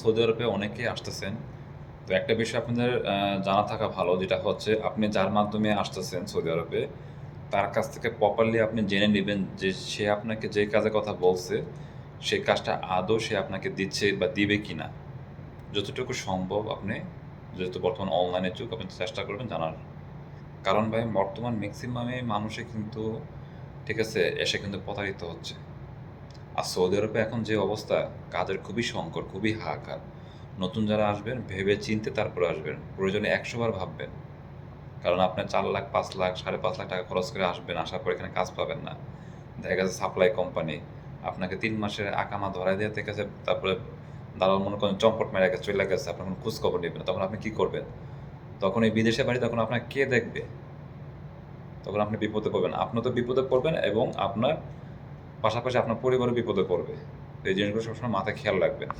Saudi আরবে অনেকেই আসতেছেন। তো একটা বিষয় আপনাদের জানা থাকা ভালো যেটা হচ্ছে আপনি যার মাধ্যমে আসতেছেন সৌদি আরবে, তার কাছ থেকে প্রপারলি আপনি জেনে নিবেন যে সে আপনাকে যে কাজের কথা বলছে, সেই কাজটা আদৌ সে আপনাকে দিচ্ছে বা দিবে কিনা। যতটুকু সম্ভব আপনি যেহেতু বর্তমান অনলাইনের যুগ আপনি চেষ্টা করবেন জানার। কারণ ভাই বর্তমান মেক্সিমামই মানুষে কিন্তু ঠিক আছে, এসে কিন্তু প্রতারিত হচ্ছে। আর সৌদি আরবে এখন যে অবস্থা, কাজের খুবই সংকট, খুবই হাহাকার। নতুন যারা আসবেন ভেবে চিন্তে তারপরে আসবেন। প্রয়োজনে ১০০ বার ভাববেন। কারণ আপনার ৪ লাখ, ৫ লাখ, ৳৫.৫ লাখ খরচ করে আসবেন, আসার পর এখানে কাজ পাবেন না। দেখা গেছে সাপ্লাই কোম্পানি আপনাকে ৩ মাসের আকামা ধরায় দিয়ে থেকে গেছে, তারপরে দালাল মনে করেন চম্পট মাইরা গেছে, চইলা গেছে, আপনার কোনো খোঁজখবর নিবে না। তখন আপনি কি করবেন? তখন এই বিদেশে বাড়ি তখন আপনাকে কে দেখবে? তখন আপনি বিপদে পড়বেন। আপনিও তো বিপদে পড়বেন এবং আপনার পাশাপাশি আপনার পরিবারও বিপদে পড়বে। তো এই জিনিসগুলো সবসময় মাথায় খেয়াল রাখবেন।